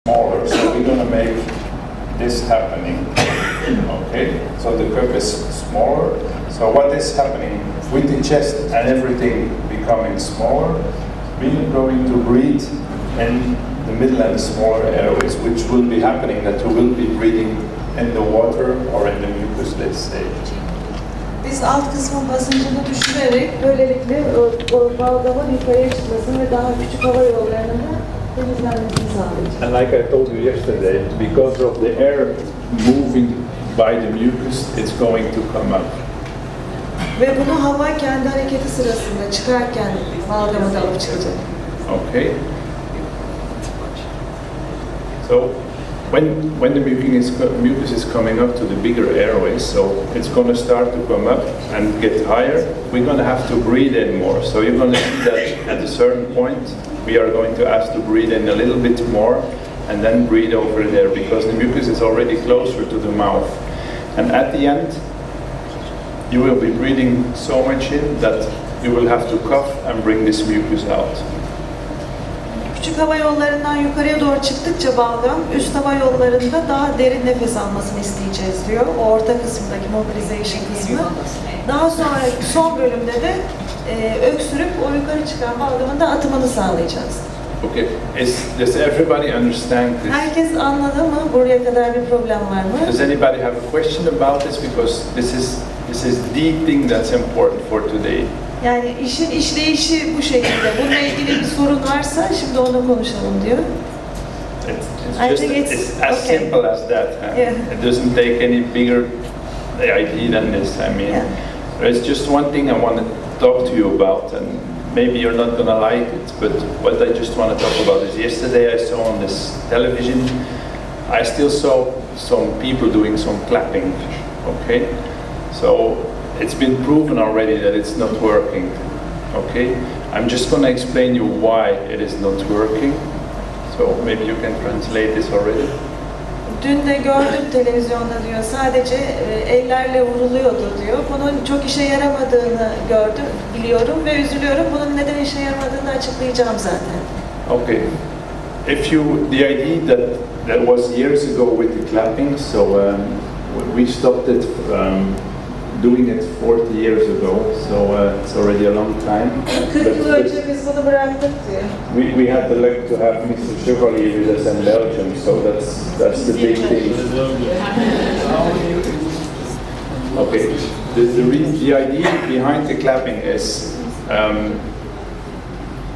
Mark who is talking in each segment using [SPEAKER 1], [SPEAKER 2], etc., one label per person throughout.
[SPEAKER 1] smaller, so we're going to make this happening. Okay, so the cup is smaller. So what is happening with the chest and everything becoming smaller? We're going to breathe in the middle and smaller airways, which will be happening that you will be breathing in the water or in the mucus, let's say.
[SPEAKER 2] Biz alt kısmın basıncını düşürerek böylelikle o balgamın yukarıya çıkmasını ve daha küçük hava yollarının da temizlenmesini sağlayacağız.
[SPEAKER 1] And like I told you yesterday, because of the air moving by the mucus, it's going to come up.
[SPEAKER 2] Ve bunu hava kendi hareketi sırasında çıkarken balgamı da alıp çıkacak.
[SPEAKER 1] Okay. So when the mucus is coming up to the bigger airways, so it's going to start to come up and get higher. We're going to have to breathe in more. So you're going to see that at a certain point, we are going to ask to breathe in a little bit more and then breathe over there because the mucus is already closer to the mouth. And at the end, you will be breathing so much in that you will have to cough and bring this mucus out.
[SPEAKER 2] Küçük hava yollarından yukarıya doğru çıktıkça balgam, üst hava yollarında daha derin nefes almasını isteyeceğiz diyor. O orta kısımdaki mobilization kısmı. Daha sonra son bölümde de öksürüp o yukarı çıkan balgamın da atımını sağlayacağız.
[SPEAKER 1] Okay, does everybody understand this?
[SPEAKER 2] Herkes anladı mı? Buraya kadar bir problem var mı?
[SPEAKER 1] Does anybody have a question about this? Because this is the thing that's important for today.
[SPEAKER 2] Yani işin işleyişi bu şekilde. Bununla ilgili bir sorun varsa şimdi onu konuşalım diyor.
[SPEAKER 1] It's as simple as that. Huh?
[SPEAKER 2] Yeah.
[SPEAKER 1] It doesn't take any bigger idea than this. I mean, there's just one thing I want to talk to you about, and maybe you're not going to like it, but what I just want to talk about is yesterday I saw on this television, I still saw some people doing some clapping. Okay, so it's been proven already that it's not working. Okay, I'm just going to explain you why it is not working. So maybe you can translate this already.
[SPEAKER 2] Dün de gördüm televizyonda diyor, sadece ellerle vuruluyordu diyor. Bunun çok işe yaramadığını gördüm, biliyorum ve üzülüyorum. Bunun neden işe yaramadığını açıklayacağım zaten.
[SPEAKER 1] Okay, the idea that was years ago with the clapping, so we stopped it doing it 40 years ago, so it's already a long time.
[SPEAKER 2] 40 yıl önce biz bunu bıraktık diyor.
[SPEAKER 1] We had the luck to have Mr. Chevalier with us in Belgium, so that's the big thing. Okay, the idea behind the clapping is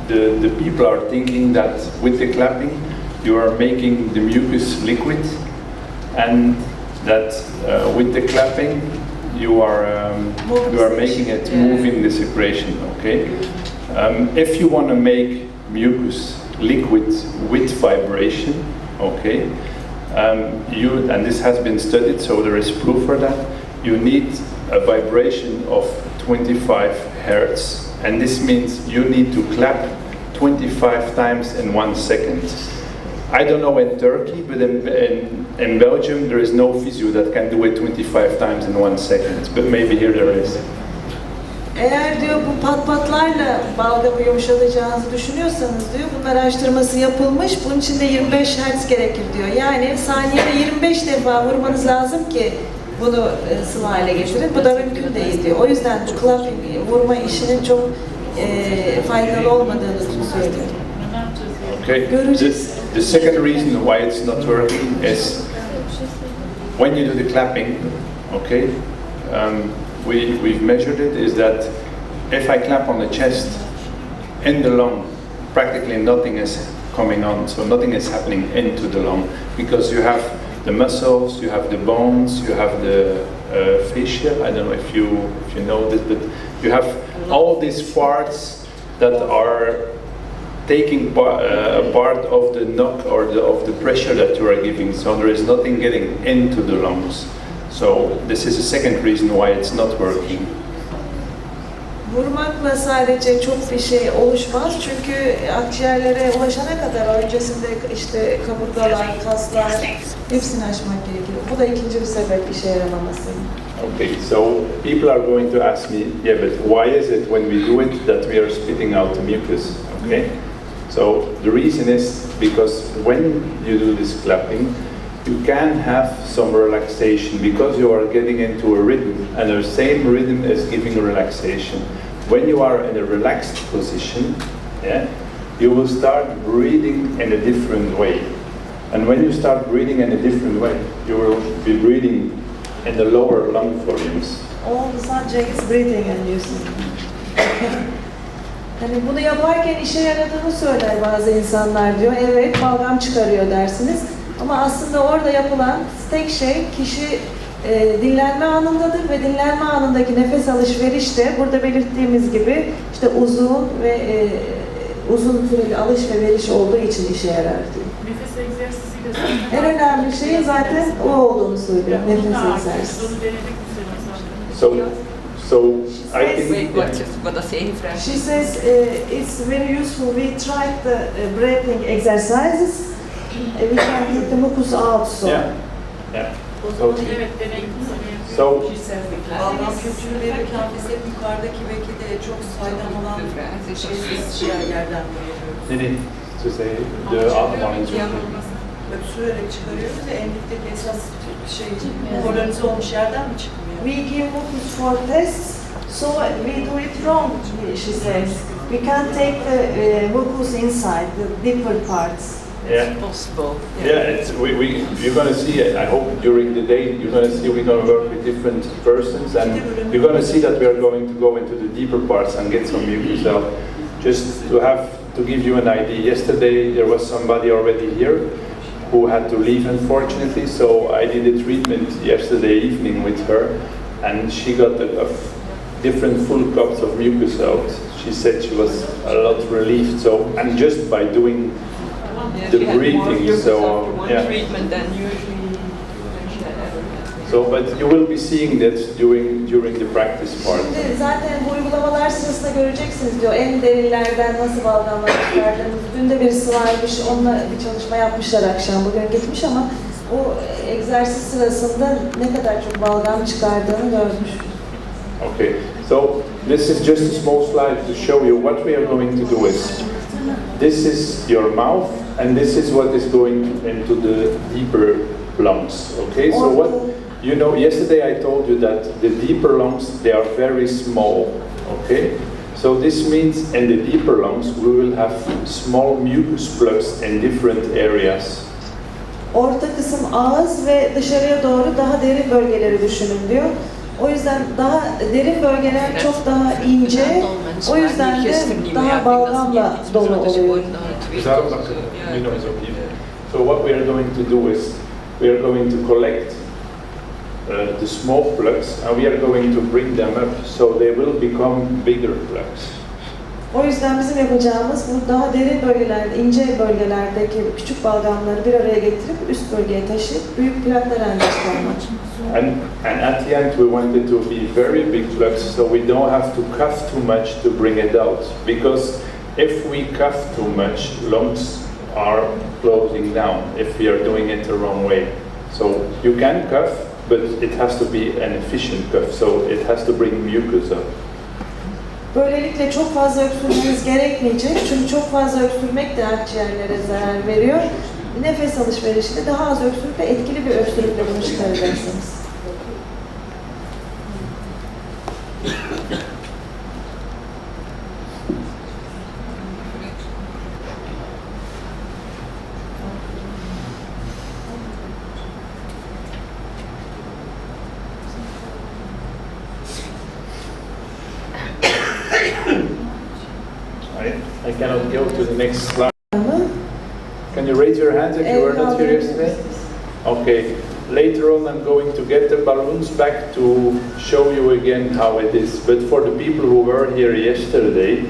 [SPEAKER 1] the people are thinking that with the clapping you are making the mucus liquid, and that with the clapping you are making it move in the secretion. Okay, if you want to make mucus liquid with vibration, okay, and this has been studied, so there is proof for that. You need a vibration of 25 hertz, and this means you need to clap 25 times in 1 second. I don't know in Turkey, but in Belgium there is no physio that can do it 25 times in 1 second, but maybe here there is.
[SPEAKER 2] Eğer diyor bu patlarla balgamı yumuşatacağınızı düşünüyorsanız diyor, bunun araştırması yapılmış, bunun için de 25 Hz gerekir diyor. Yani saniyede 25 defa vurmanız lazım ki bunu sıvı hale getirin. Bu da mümkün değil diyor. O yüzden bu clapping vurma işinin çok faydalı olmadığını söylüyor.
[SPEAKER 1] Okay. The second reason why it's not working is when you do the clapping, okay, we've measured it, is that if I clap on the chest, in the lung, practically nothing is coming on, so nothing is happening into the lung, because you have the muscles, you have the bones, you have the fascia. I don't know if you know this, but you have all these parts that are taking part of the knock or of the pressure that you are giving, so there is nothing getting into the lungs. So this is the second reason why it's not working.
[SPEAKER 2] Vurmakla sadece çok bir şey oluşmaz çünkü akciğerlere ulaşana kadar öncesinde işte kaburgalar, kaslar hepsini aşmak gerekir. Bu da ikinci bir sebep işe yaramaması.
[SPEAKER 1] Okay, so people are going to ask me, yeah, but why is it when we do it that we are spitting out the mucus? Okay, So the reason is because when you do this clapping, you can have some relaxation because you are getting into a rhythm, and the same rhythm is giving relaxation. When you are in a relaxed position, yeah, you will start breathing in a different way. And when you start breathing in a different way, you will be breathing in the lower lung volumes.
[SPEAKER 2] All the Sanjay is breathing and using. Hani bunu yaparken işe yaradığını söyler bazı insanlar diyor. Evet, balgam çıkarıyor dersiniz. Ama aslında orada yapılan tek şey kişi dinlenme anındadır ve dinlenme anındaki nefes alışveriş de burada belirttiğimiz gibi işte uzun ve uzun süreli alış ve veriş olduğu için işe yarar diyor.
[SPEAKER 3] Nefes egzersizi de zaten.
[SPEAKER 2] En önemli şeyin zaten o olduğunu söylüyor. Nefes egzersizi.
[SPEAKER 3] Onu denedik bu sene zaten.
[SPEAKER 1] So I think.
[SPEAKER 4] Wait, what does he French?
[SPEAKER 2] She says it's very useful. We tried the breathing exercises. We can get the mucus out. So.
[SPEAKER 1] Yeah.
[SPEAKER 3] O zaman evet denedik bu sene.
[SPEAKER 1] So
[SPEAKER 5] Balgam kültürü verirken biz hep yukarıdaki belki de çok saydam olan şeysiz yerlerden veriyoruz.
[SPEAKER 1] Did it to say the other one is
[SPEAKER 5] Öpsürerek çıkarıyoruz ya en dipteki esas şey kolonize olmuş yerden mi çıkmıyor?
[SPEAKER 2] We give mucus for tests, so we do it wrong, she says. We can't take the mucus inside, the deeper parts.
[SPEAKER 1] Yeah.
[SPEAKER 4] Possible.
[SPEAKER 1] Yeah, you're going to see, I hope during the day, you're going to see we're going to work with different persons, and you're going to see that we are going to go into the deeper parts and get some mucus out. Just to give you an idea, yesterday there was somebody already here who had to leave unfortunately, so I did a treatment yesterday evening with her, and she got a different full cups of mucus out. She said she was a lot relieved, so, and just by doing the breathing, so yeah.
[SPEAKER 4] Treatment than usually.
[SPEAKER 1] So, but you will be seeing that during the practice part.
[SPEAKER 2] Şimdi zaten bu uygulamalar sırasında göreceksiniz diyor. En derinlerden nasıl balgamlar çıkardığımız. Dün de birisi varmış, onunla bir çalışma yapmışlar akşam. Bugün gitmiş ama o egzersiz sırasında ne kadar çok balgam çıkardığını görmüş.
[SPEAKER 1] Okay, so this is just a small slide to show you what we are going to do is, this is your mouth and this is what is going into the deeper lungs, okay? So what, you know, yesterday I told you that the deeper lungs, they are very small, okay? So this means in the deeper lungs we will have small mucus plugs in different areas.
[SPEAKER 2] Orta kısım ağız ve dışarıya doğru daha derin bölgeleri düşünün diyor. O yüzden daha derin bölgeler çok daha ince, o yüzden de daha balgamla dolu oluyor.
[SPEAKER 1] So what we are going to do is, we are going to collect the small plugs and we are going to bring them up so they will become bigger plugs.
[SPEAKER 2] O yüzden bizim yapacağımız bu daha derin bölgelerde, ince bölgelerdeki küçük balgamları bir araya getirip üst bölgeye taşıyıp büyük plaklar halinde çıkarmak.
[SPEAKER 1] And at the end we wanted to be very big plugs so we don't have to cough too much to bring it out. Because if we cough too much, lungs are closing down if we are doing it the wrong way. So you can cough, but it has to be an efficient cough, so it has to bring mucus up.
[SPEAKER 2] Böylelikle çok fazla öksürmeniz gerekmeyecek çünkü çok fazla öksürmek de akciğerlere zarar veriyor. Nefes alışverişinde daha az öksürük ve etkili bir öksürükle bunu çıkaracaksınız.
[SPEAKER 1] I cannot go to the next slide. Can you raise your hands if you were not here yesterday? Okay. Later on I'm going to get the balloons back to show you again how it is. But for the people who were here yesterday,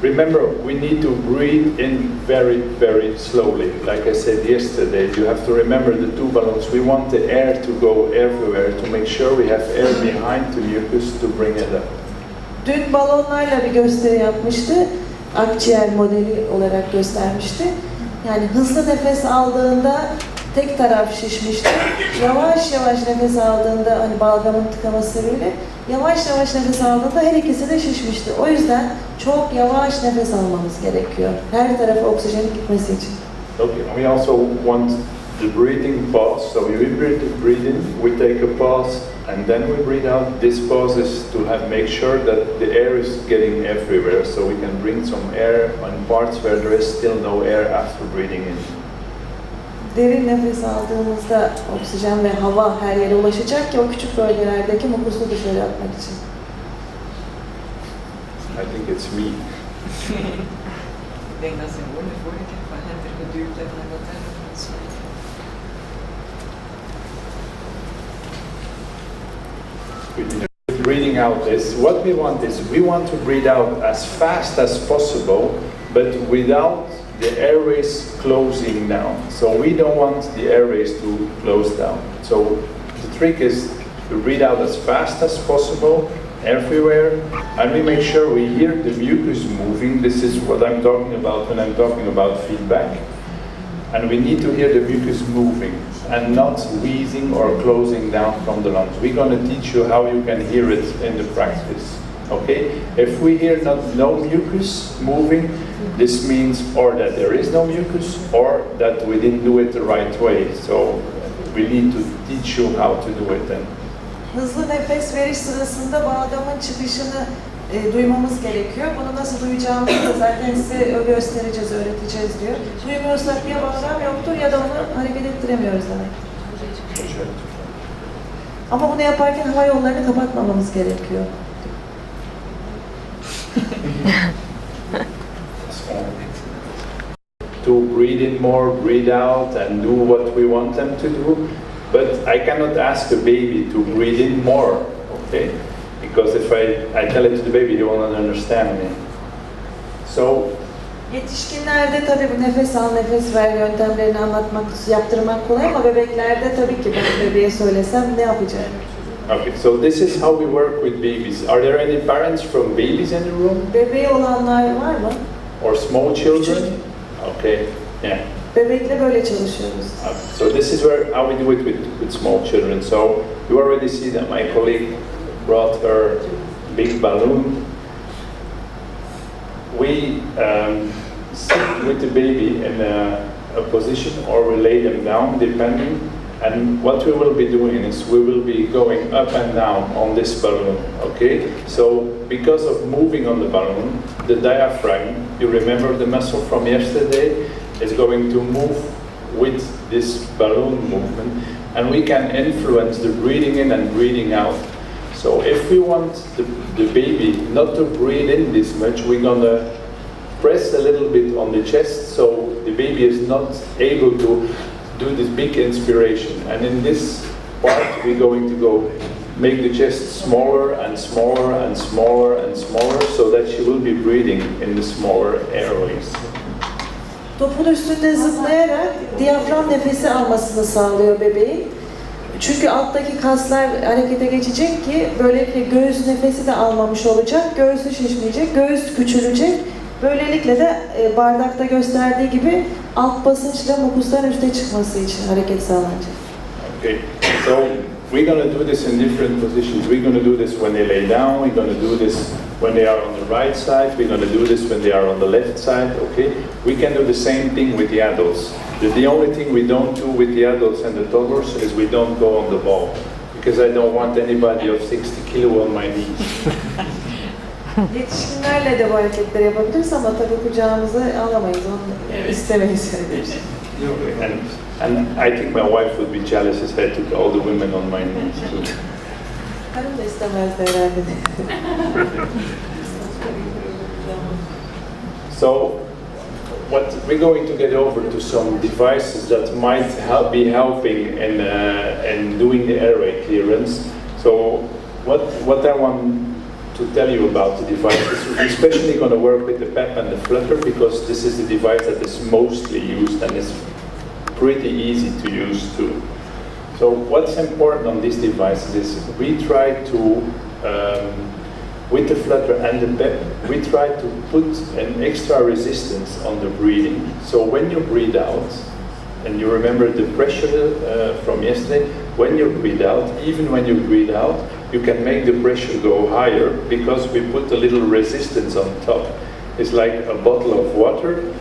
[SPEAKER 1] remember we need to breathe in very, very slowly. Like I said yesterday, you have to remember the two balloons. We want the air to go everywhere to make sure we have air behind the mucus to bring it up.
[SPEAKER 2] Dün balonlarla bir gösteri yapmıştı. Akciğer modeli olarak göstermişti. Yani hızlı nefes aldığında tek taraf şişmişti. Yavaş yavaş nefes aldığında hani balgamın tıkaması sebebiyle yavaş yavaş nefes aldığında her ikisi de şişmişti. O yüzden çok yavaş nefes almamız gerekiyor. Her tarafa oksijenin gitmesi için.
[SPEAKER 1] Okay, we also want the breathing pause. So we breathe in, we take a pause, and then we breathe out. This pause is to make sure that the air is getting everywhere, so we can bring some air on parts where there is still no air after breathing in.
[SPEAKER 2] Derin nefes aldığımızda oksijen ve hava her yere ulaşacak ki o küçük bölgelerdeki mukusu dışarı atmak için.
[SPEAKER 1] I think it's me.
[SPEAKER 4] Ik denk dat zijn woorden vorige keer van hem er geduurd hebben en dat hij nog niet spreekt.
[SPEAKER 1] With breathing out is, what we want is, we want to breathe out as fast as possible, but without the airways closing down. So we don't want the airways to close down. So the trick is to breathe out as fast as possible, everywhere, and we make sure we hear the mucus moving. This is what I'm talking about when I'm talking about feedback. And we need to hear the mucus moving and not wheezing or closing down from the lungs. We're going to teach you how you can hear it in the practice. Okay? If we hear no mucus moving, this means or that there is no mucus or that we didn't do it the right way. So we need to teach you how to do it then.
[SPEAKER 2] Hızlı nefes veriş sırasında balgamın çıkışını duymamız gerekiyor. Bunu nasıl duyacağımızı da zaten size göstereceğiz, öğreteceğiz diyor. Duymuyorsak ya balgam yoktur ya da onu hareket ettiremiyoruz demek. Ama bunu yaparken hava yollarını kapatmamamız gerekiyor.
[SPEAKER 1] To breathe in more, breathe out, and do what we want them to do. But I cannot ask a baby to breathe in more, okay? Because if I tell it to the baby, he will not understand me. So,
[SPEAKER 2] Yetişkinlerde tabii bu nefes al, nefes ver yöntemlerini anlatmak, yaptırmak kolay ama bebeklerde tabii ki ben bebeğe söylesem ne yapacak?
[SPEAKER 1] okay, so this is how we work with babies. Are there any parents from babies in the room?
[SPEAKER 2] Bebeği olanlar var mı?
[SPEAKER 1] Or small children? Okay, yeah.
[SPEAKER 2] Bebekle böyle çalışıyoruz.
[SPEAKER 1] Okay. So this is how we do it with small children. So you already see that my colleague brought her big balloon. We sit with the baby in a position or we lay them down depending. And what we will be doing is we will be going up and down on this balloon, okay? So because of moving on the balloon, the diaphragm, you remember the muscle from yesterday, is going to move with this balloon movement, and we can influence the breathing in and breathing out. So if we want the baby not to breathe in this much, we're gonna press a little bit on the chest so the baby is not able to do this big inspiration. And in this part, we're going to go make the chest smaller and smaller and smaller and smaller so that she will be breathing in the smaller airways.
[SPEAKER 2] Topun üstünde zıplayarak diyafram nefesi almasını sağlıyor bebeğin. Çünkü alttaki kaslar harekete geçecek ki böylelikle göğüs nefesi de almamış olacak, göğsü şişmeyecek, göğüs küçülecek. Böylelikle de bardakta gösterdiği gibi alt basınçla mukusların üste çıkması için hareket sağlanacak.
[SPEAKER 1] Okay, so we're going to do this in different positions. We're going to do this when they lay down, we're going to do this when they are on the right side, we're going to do this when they are on the left side, okay? We can do the same thing with the adults. The only thing we don't do with the adults and the toddlers is we don't go on the ball, because I don't want anybody of 60 kilo on my knees.
[SPEAKER 2] Yetişkinlerle de bu hareketleri yapabiliriz ama tabii kucağımıza alamayız, onu istemeyiz öyle bir şey.
[SPEAKER 1] And I think my wife would be jealous as I took all the women on my knees too.
[SPEAKER 2] Karım da istemezdi herhalde.
[SPEAKER 1] So, what we're going to get over to some devices that might be helping in doing the airway clearance. So, what I want to tell you about the device is we're especially going to work with the PEP and the flutter because this is the device that is mostly used and is pretty easy to use too. So what's important on these devices is we try to, with the flutter and the PEP, we try to put an extra resistance on the breathing. So when you breathe out, in and you remember the pressure from yesterday, when you breathe out, even when you breathe out, you can make the pressure go higher because we put a little resistance on top. It's like a bottle of water.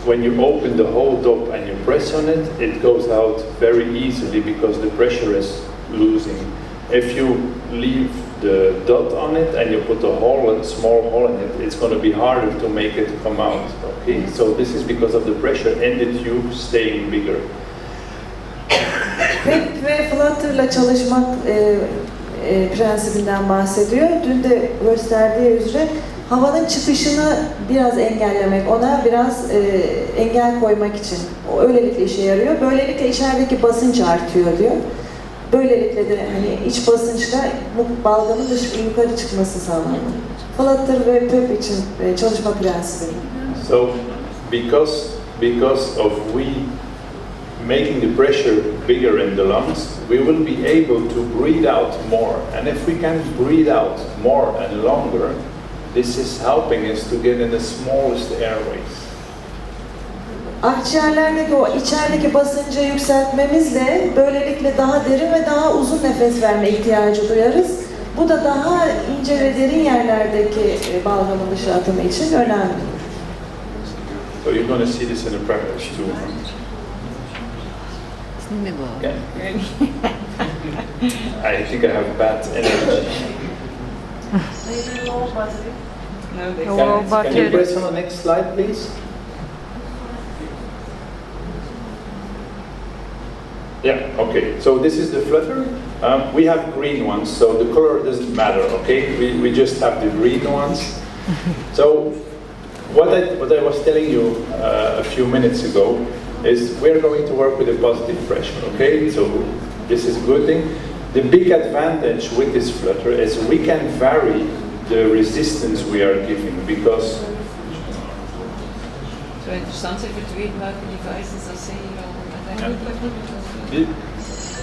[SPEAKER 1] When you open the whole top and you press on it, it goes out very easily because the pressure is losing. If you leave the dot on it and you put a small hole in it, it's going to be harder to make it come out. Okay, so this is because of the pressure and the tube staying bigger.
[SPEAKER 2] PEP ve Flutter'la çalışmak prensibinden bahsediyor. Dün de gösterdiği üzere havanın çıkışını biraz engellemek, ona biraz engel koymak için. O öylelikle işe yarıyor. Böylelikle içerideki basınç artıyor diyor. Böylelikle de hani iç basınçla bu balgamın yukarı çıkması sağlanıyor. Flutter ve PEP için çalışma prensibi.
[SPEAKER 1] So, because of we making the pressure bigger in the lungs, we will be able to breathe out more. And if we can breathe out more and longer, this is helping us to get in the smallest airways.
[SPEAKER 2] Akciğerlerdeki o içerideki basıncı yükseltmemizle böylelikle daha derin ve daha uzun nefes verme ihtiyacı duyarız. Bu da daha ince ve derin yerlerdeki balgamın dışa atımı için önemli.
[SPEAKER 1] So you're going to see this in a practice too. Okay. I think I have bad energy.
[SPEAKER 3] Maybe low battery.
[SPEAKER 4] No, they
[SPEAKER 1] Can you press on the next slide, please? Yeah, okay. So this is the flutter. We have green ones, so the color doesn't matter, okay? We just have the green ones. So what I was telling you a few minutes ago is we're going to work with a positive pressure, okay? So this is a good thing. The big advantage with this flutter is we can vary the resistance we are giving because...
[SPEAKER 4] So interessant zijn between welke devices are saying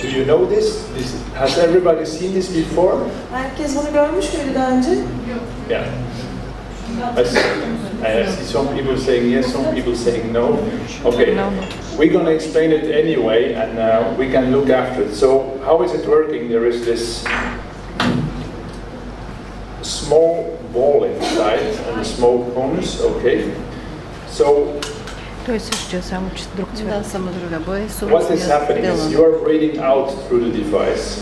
[SPEAKER 1] Do you know this? Has everybody seen this before?
[SPEAKER 2] Herkes bunu görmüş müydü daha önce?
[SPEAKER 1] Yeah. I see some people saying yes, some people saying no. Okay, we're going to explain it anyway, and we can look after it. So, how is it working? There is this small ball inside and a small conus, okay? So, what is happening is you are breathing out through the device,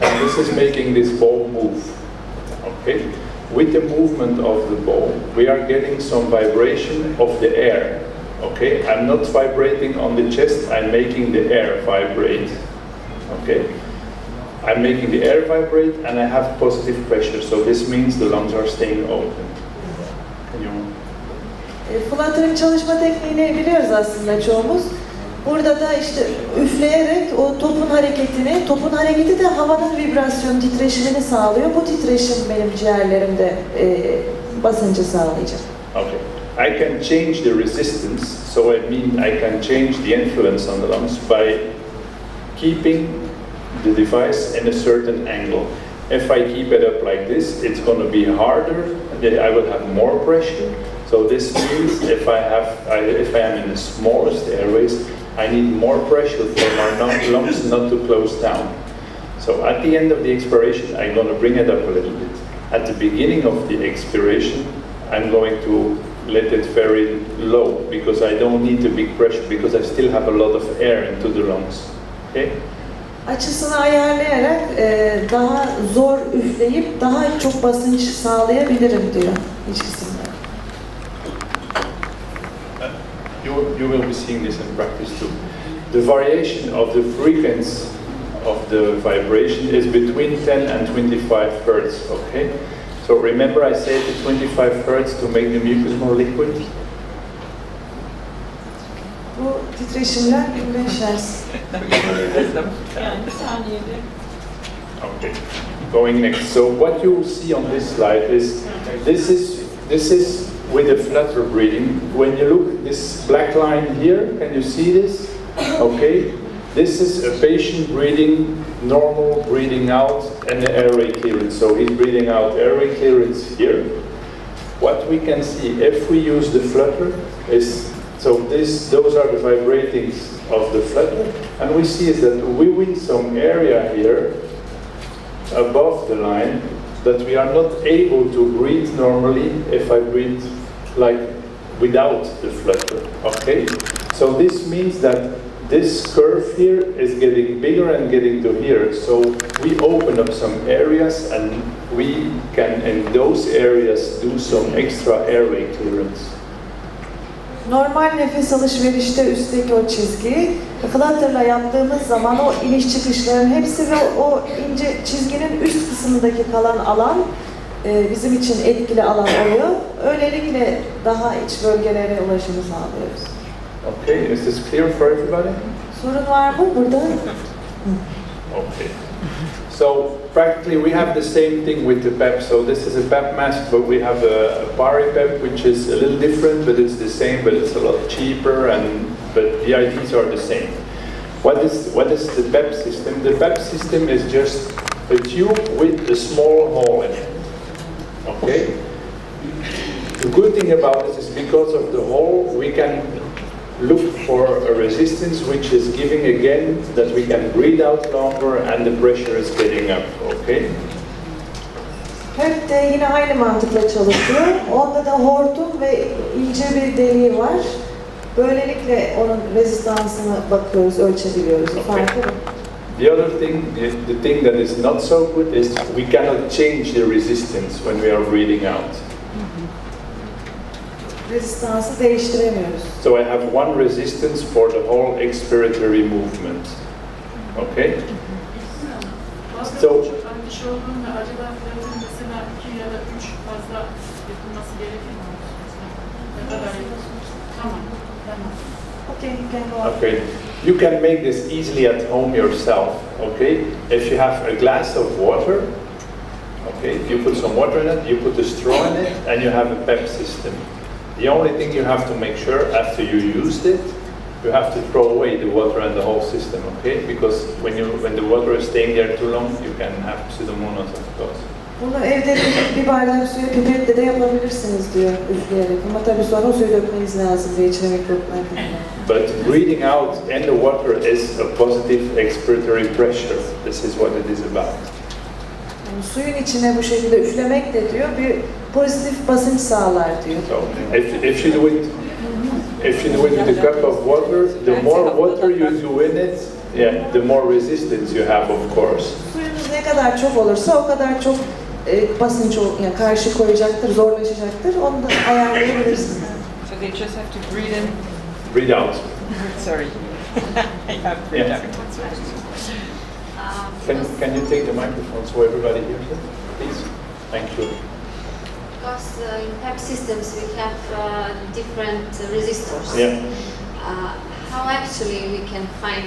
[SPEAKER 1] and this is making this ball move, okay? With the movement of the ball, we are getting some vibration of the air, okay? I'm not vibrating on the chest, I'm making the air vibrate, okay? I'm making the air vibrate and I have positive pressure, so this means the lungs are staying open. Can you...
[SPEAKER 2] Flutter'ın çalışma tekniğini biliyoruz aslında çoğumuz. Burada da işte üfleyerek o topun hareketi de havanın vibrasyon titreşimini sağlıyor. Bu titreşim benim ciğerlerimde basıncı sağlayacak.
[SPEAKER 1] Okay. I can change the resistance, so I mean I can change the influence on the lungs by keeping the device in a certain angle. If I keep it up like this, it's going to be harder, I will have more pressure. So this means if I am in the smallest airways, I need more pressure for my lungs not to close down. So at the end of the expiration, I'm going to bring it up a little bit. At the beginning of the expiration, I'm going to let it very low because I don't need the big pressure because I still have a lot of air into the lungs. Okay?
[SPEAKER 2] Açısını ayarlayarak daha zor üfleyip daha çok basınç sağlayabilirim diyor iç kısımda.
[SPEAKER 1] You will be seeing this in practice too. The variation of the frequency of the vibration is between 10 and 25 hertz, okay? So remember I said the 25 hertz to make the mucus more liquid?
[SPEAKER 2] Bu titreşimler 25 Hz.
[SPEAKER 3] Yani saniyede.
[SPEAKER 1] Okay, going next. So what you see on this slide is, this is with the flutter breathing. When you look, this black line here, can you see this? Okay, this is a patient breathing, normal breathing out and the airway clearance. So he's breathing out airway clearance here. What we can see if we use the flutter is, so those are the vibrating of the flutter, and we see is that we win some area here above the line that we are not able to breathe normally if I breathe like without the flutter. Okay, so this means that this curve here is getting bigger and getting to here. So we open up some areas and we can in those areas do some extra airway clearance.
[SPEAKER 2] Normal nefes alışverişte üstteki o çizgi, flutter'la yaptığımız zaman o iniş çıkışların hepsi ve o ince çizginin üst kısmındaki kalan alan bizim için etkili alan oluyor. Öylelikle daha iç bölgelere ulaşımı sağlıyoruz.
[SPEAKER 1] Okay, is this clear for everybody?
[SPEAKER 2] Sorun var mı burada?
[SPEAKER 1] Okay. So practically we have the same thing with the PEP. So this is a PEP mask, but we have a Pari PEP, which is a little different, but it's the same, but it's a lot cheaper, but the ideas are the same. What is the PEP system? The PEP system is just a tube with a small hole in it. Okay? The good thing about this is because of the hole, we can look for a resistance which is giving again that we can breathe out longer and the pressure is getting up. Okay?
[SPEAKER 2] Hep de yine aynı mantıkla çalışıyor. Onda da hortum ve ince bir deliği var. Böylelikle onun rezistansına bakıyoruz, ölçebiliyoruz.
[SPEAKER 1] Okay.
[SPEAKER 2] Farkı bu.
[SPEAKER 1] The other thing, the thing that is not so good is we cannot change the resistance when we are breathing out.
[SPEAKER 2] Rezistansı değiştiremiyoruz.
[SPEAKER 1] So I have one resistance for the whole expiratory movement. Okay? So,
[SPEAKER 3] Ben dişi olduğunda acaba fiyatın mesela 2 ya da 3 fazla yapılması gerekir mi? Ne kadar yapılması? Tamam.
[SPEAKER 2] Okay, you can go on.
[SPEAKER 1] okay, you can make this easily at home yourself. Okay? If you have a glass of water, okay, you put some water in it, you put a straw in it, and you have a PEP system. The only thing you have to make sure after you used it, you have to throw away the water and the whole system, okay? Because when the water is staying there too long, you can have pseudomonas, of course.
[SPEAKER 2] Bunu evde bir bardak suya pipetle de yapabilirsiniz diyor üfleyerek. Ama tabii sonra o suyu dökmeniz lazım diye içine mikroplar falan.
[SPEAKER 1] But breathing out in the water is a positive expiratory pressure. This is what it is about.
[SPEAKER 2] Yani suyun içine bu şekilde üflemek de diyor bir pozitif basınç sağlar diyor.
[SPEAKER 1] So if you do it with a cup of water, the more water you do in it, yeah, the more resistance you have, of course.
[SPEAKER 2] Suyunuz ne kadar çok olursa o kadar çok basınç yani karşı koyacaktır, zorlaşacaktır. Onu da ayarlayabilirsiniz.
[SPEAKER 4] So they just have to breathe in.
[SPEAKER 1] Breathe out.
[SPEAKER 4] Sorry. I have breathe
[SPEAKER 1] Yeah.
[SPEAKER 4] out.
[SPEAKER 1] Can you take the microphone so everybody hears it, please? Thank you.
[SPEAKER 6] Because in PEP systems we have different resistors.
[SPEAKER 1] Yeah.
[SPEAKER 6] How actually we can find